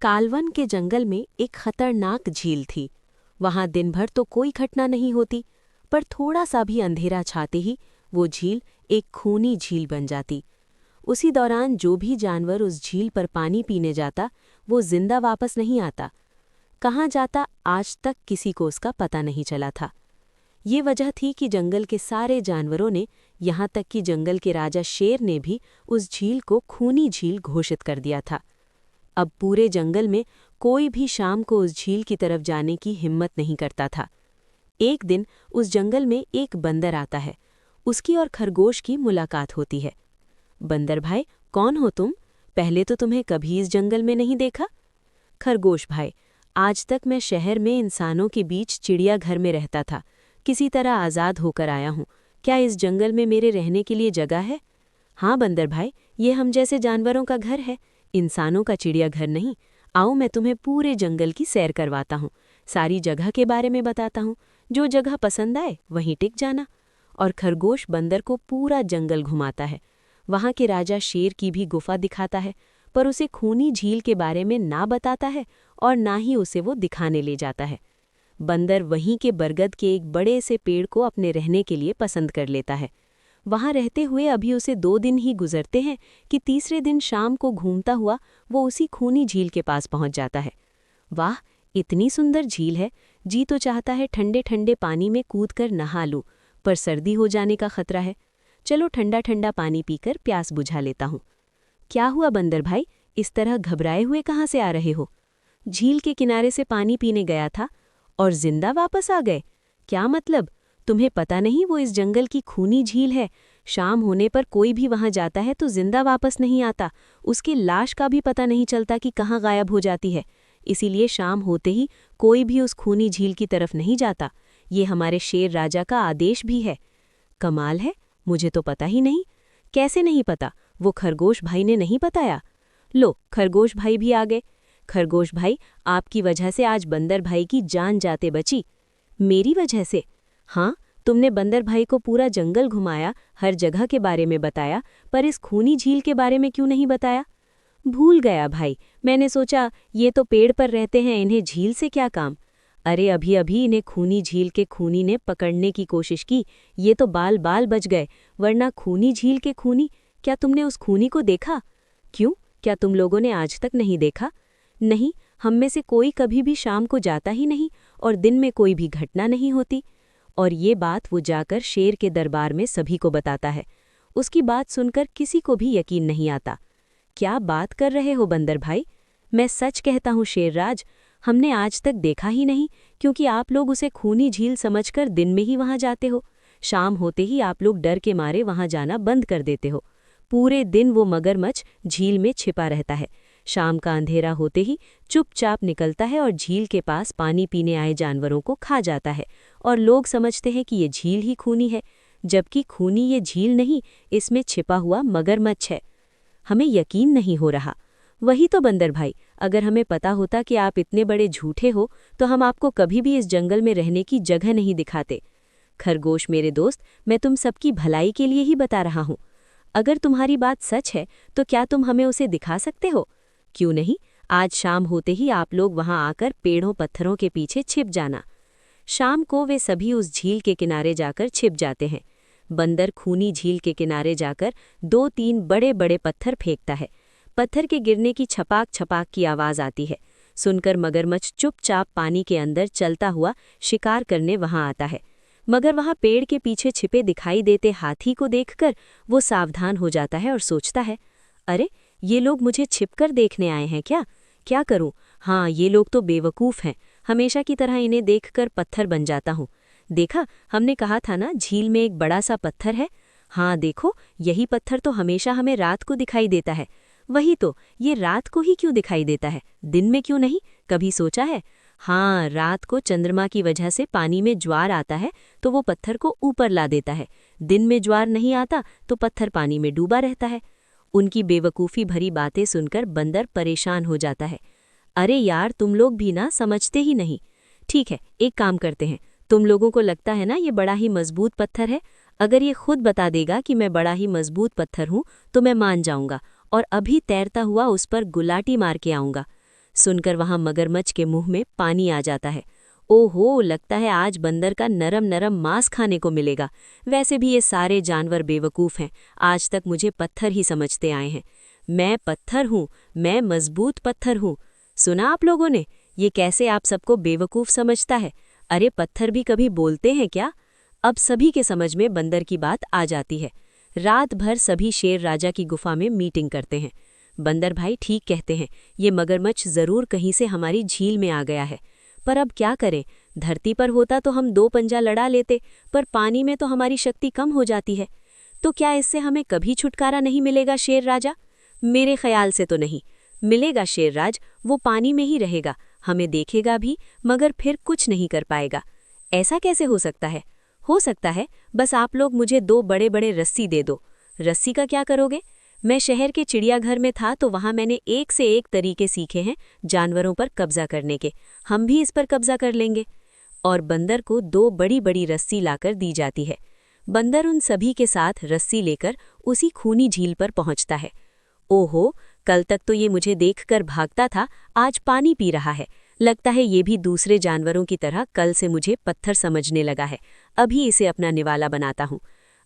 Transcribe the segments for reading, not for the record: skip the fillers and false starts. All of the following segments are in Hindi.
कालवन के जंगल में एक खतरनाक झील थी। वहां दिन भर तो कोई घटना नहीं होती, पर थोड़ा सा भी अंधेरा छाते ही वो झील एक खूनी झील बन जाती। उसी दौरान जो भी जानवर उस झील पर पानी पीने जाता, वो जिंदा वापस नहीं आता। कहाँ जाता आज तक किसी को उसका पता नहीं चला था। ये वजह थी कि जंगल के सारे जानवरों ने, यहाँ तक कि जंगल के राजा शेर ने भी उस झील को खूनी झील घोषित कर दिया था। अब पूरे जंगल में कोई भी शाम को उस झील की तरफ जाने की हिम्मत नहीं करता था। एक दिन उस जंगल में एक बंदर आता है। उसकी और खरगोश की मुलाकात होती है। बंदर भाई, कौन हो तुम? पहले तो तुम्हें कभी इस जंगल में नहीं देखा। खरगोश भाई, आज तक मैं शहर में इंसानों के बीच चिड़ियाघर में रहता था। किसी तरह आज़ाद होकर आया हूँ। क्या इस जंगल में मेरे रहने के लिए जगह है? हाँ बंदर भाई, ये हम जैसे जानवरों का घर है, इंसानों का चिड़ियाघर नहीं। आओ मैं तुम्हें पूरे जंगल की सैर करवाता हूँ, सारी जगह के बारे में बताता हूँ। जो जगह पसंद आए वहीं टिक जाना। और खरगोश बंदर को पूरा जंगल घुमाता है। वहाँ के राजा शेर की भी गुफा दिखाता है, पर उसे खूनी झील के बारे में ना बताता है और ना ही उसे वो दिखाने ले जाता है। बंदर वहीं के बरगद के एक बड़े से पेड़ को अपने रहने के लिए पसंद कर लेता है। वहां रहते हुए अभी उसे 2 दिन ही गुजरते हैं कि तीसरे दिन शाम को घूमता हुआ वो उसी खूनी झील के पास पहुंच जाता है। वाह, इतनी सुंदर झील है। जी तो चाहता है ठंडे ठंडे पानी में कूदकर नहा लूं, पर सर्दी हो जाने का खतरा है। चलो ठंडा ठंडा पानी पीकर प्यास बुझा लेता हूँ। क्या हुआ बंदर भाई, इस तरह घबराए हुए कहाँ से आ रहे हो? झील के किनारे से पानी पीने गया था और जिंदा वापस आ गए? क्या मतलब? तुम्हें पता नहीं वो इस जंगल की खूनी झील है। शाम होने पर कोई भी वहां जाता है तो जिंदा वापस नहीं आता। उसकी लाश का भी पता नहीं चलता कि कहाँ गायब हो जाती है। इसीलिए शाम होते ही कोई भी उस खूनी झील की तरफ नहीं जाता। ये हमारे शेर राजा का आदेश भी है। कमाल है, मुझे तो पता ही नहीं। कैसे नहीं पता? वो खरगोश भाई ने नहीं बताया? लो, खरगोश भाई भी आ गए। खरगोश भाई, आपकी वजह से आज बंदर भाई की जान जाते बची। मेरी वजह से? हाँ, तुमने बंदर भाई को पूरा जंगल घुमाया, हर जगह के बारे में बताया, पर इस खूनी झील के बारे में क्यों नहीं बताया? भूल गया भाई, मैंने सोचा ये तो पेड़ पर रहते हैं, इन्हें झील से क्या काम। अरे अभी अभी इन्हें खूनी झील के खूनी ने पकड़ने की कोशिश की, ये तो बाल बाल बच गए, वरना खूनी झील के खूनी। क्या तुमने उस खूनी को देखा? क्यों, क्या तुम लोगों ने आज तक नहीं देखा? नहीं, हम में से कोई कभी भी शाम को जाता ही नहीं और दिन में कोई भी घटना नहीं होती। और ये बात वो जाकर शेर के दरबार में सभी को बताता है। उसकी बात सुनकर किसी को भी यकीन नहीं आता। क्या बात कर रहे हो बंदर भाई? मैं सच कहता हूँ शेरराज, हमने आज तक देखा ही नहीं, क्योंकि आप लोग उसे खूनी झील समझकर दिन में ही वहां जाते हो। शाम होते ही आप लोग डर के मारे वहां जाना बंद कर देते हो। पूरे दिन वो मगरमच्छ झील में छिपा रहता है। शाम का अंधेरा होते ही चुपचाप निकलता है और झील के पास पानी पीने आए जानवरों को खा जाता है। और लोग समझते हैं कि ये झील ही खूनी है, जबकि खूनी ये झील नहीं, इसमें छिपा हुआ मगरमच्छ है। हमें यकीन नहीं हो रहा। वही तो बंदर भाई, अगर हमें पता होता कि आप इतने बड़े झूठे हो तो हम आपको कभी भी इस जंगल में रहने की जगह नहीं दिखाते। खरगोश मेरे दोस्त, मैं तुम सबकी भलाई के लिए ही बता रहा हूँ। अगर तुम्हारी बात सच है तो क्या तुम हमें उसे दिखा सकते हो? क्यों नहीं, आज शाम होते ही आप लोग वहां आकर पेड़ों पत्थरों के पीछे छिप जाना। शाम को वे सभी उस झील के किनारे जाकर छिप जाते हैं। बंदर खूनी झील के किनारे जाकर 2-3 बड़े बड़े पत्थर फेंकता है। पत्थर के गिरने की छपाक छपाक की आवाज आती है। सुनकर मगरमच्छ चुपचाप पानी के अंदर चलता हुआ शिकार करने वहां आता है। मगर वहां पेड़ के पीछे छिपे दिखाई देते हाथी को देखकर वो सावधान हो जाता है और सोचता है, अरे ये लोग मुझे छिपकर देखने आए हैं क्या? क्या करूं? हाँ, ये लोग तो बेवकूफ़ हैं। हमेशा की तरह इन्हें देखकर पत्थर बन जाता हूँ। देखा, हमने कहा था ना झील में एक बड़ा सा पत्थर है। हाँ देखो, यही पत्थर तो हमेशा हमें रात को दिखाई देता है। वही तो, ये रात को ही क्यों दिखाई देता है, दिन में क्यों नहीं? कभी सोचा है? हाँ, रात को चंद्रमा की वजह से पानी में ज्वार आता है तो वो पत्थर को ऊपर ला देता है। दिन में ज्वार नहीं आता तो पत्थर पानी में डूबा रहता है। उनकी बेवकूफ़ी भरी बातें सुनकर बंदर परेशान हो जाता है। अरे यार, तुम लोग भी ना समझते ही नहीं। ठीक है, एक काम करते हैं। तुम लोगों को लगता है ना ये बड़ा ही मजबूत पत्थर है। अगर ये खुद बता देगा कि मैं बड़ा ही मजबूत पत्थर हूँ तो मैं मान जाऊंगा और अभी तैरता हुआ उस पर गुलाटी मार के आऊंगा। सुनकर वहां मगरमच्छ के मुंह में पानी आ जाता है। ओहो, लगता है आज बंदर का नरम नरम मांस खाने को मिलेगा। वैसे भी ये सारे जानवर बेवकूफ़ हैं, आज तक मुझे पत्थर ही समझते आए हैं। मैं पत्थर हूँ, मैं मजबूत पत्थर हूँ। सुना आप लोगों ने, ये कैसे आप सबको बेवकूफ़ समझता है? अरे पत्थर भी कभी बोलते हैं क्या? अब सभी के समझ में बंदर की बात आ जाती है। रात भर सभी शेर राजा की गुफा में मीटिंग करते हैं। बंदर भाई ठीक कहते हैं, ये मगरमच्छ ज़रूर कहीं से हमारी झील में आ गया है। पर अब क्या करें? धरती पर होता तो हम 2 पंजा लड़ा लेते, पर पानी में तो हमारी शक्ति कम हो जाती है। तो क्या इससे हमें कभी छुटकारा नहीं मिलेगा शेर राजा? मेरे ख्याल से तो नहीं मिलेगा शेरराज। वो पानी में ही रहेगा, हमें देखेगा भी, मगर फिर कुछ नहीं कर पाएगा। ऐसा कैसे हो सकता है? हो सकता है, बस आप लोग मुझे 2 बड़े बड़े रस्सी दे दो। रस्सी का क्या करोगे? मैं शहर के चिड़ियाघर में था तो वहां मैंने एक से एक तरीके सीखे हैं जानवरों पर कब्जा करने के। हम भी इस पर कब्जा कर लेंगे। और बंदर को 2 बड़ी बड़ी रस्सी लाकर दी जाती है। बंदर उन सभी के साथ रस्सी लेकर उसी खूनी झील पर पहुंचता है। ओहो, कल तक तो ये मुझे देखकर भागता था, आज पानी पी रहा है। लगता है ये भी दूसरे जानवरों की तरह कल से मुझे पत्थर समझने लगा है। अभी इसे अपना निवाला बनाता हूँ।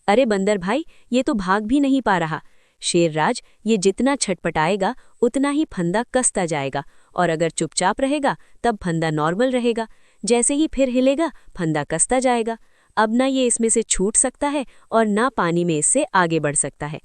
अरे बंदर भाई, ये तो भाग भी नहीं पा रहा। शेरराज, ये जितना छटपटाएगा उतना ही फंदा कसता जाएगा, और अगर चुपचाप रहेगा तब फंदा नॉर्मल रहेगा। जैसे ही फिर हिलेगा फंदा कसता जाएगा। अब ना ये इसमें से छूट सकता है और ना पानी में इससे आगे बढ़ सकता है।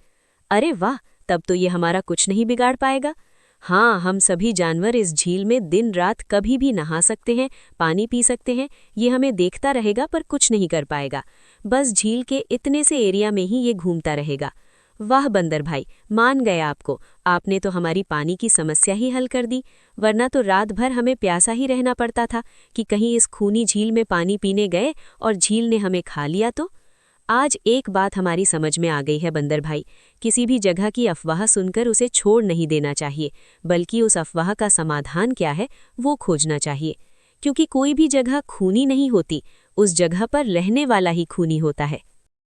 अरे वाह, तब तो ये हमारा कुछ नहीं बिगाड़ पाएगा। हाँ, हम सभी जानवर इस झील में दिन रात कभी भी नहा सकते हैं, पानी पी सकते हैं। ये हमें देखता रहेगा पर कुछ नहीं कर पाएगा। बस झील के इतने से एरिया में ही ये घूमता रहेगा। वाह बंदर भाई, मान गए आपको। आपने तो हमारी पानी की समस्या ही हल कर दी, वरना तो रात भर हमें प्यासा ही रहना पड़ता था कि कहीं इस खूनी झील में पानी पीने गए और झील ने हमें खा लिया तो। आज एक बात हमारी समझ में आ गई है बंदर भाई, किसी भी जगह की अफवाह सुनकर उसे छोड़ नहीं देना चाहिए, बल्कि उस अफवाह का समाधान क्या है वो खोजना चाहिए। क्योंकि कोई भी जगह खूनी नहीं होती, उस जगह पर रहने वाला ही खूनी होता है।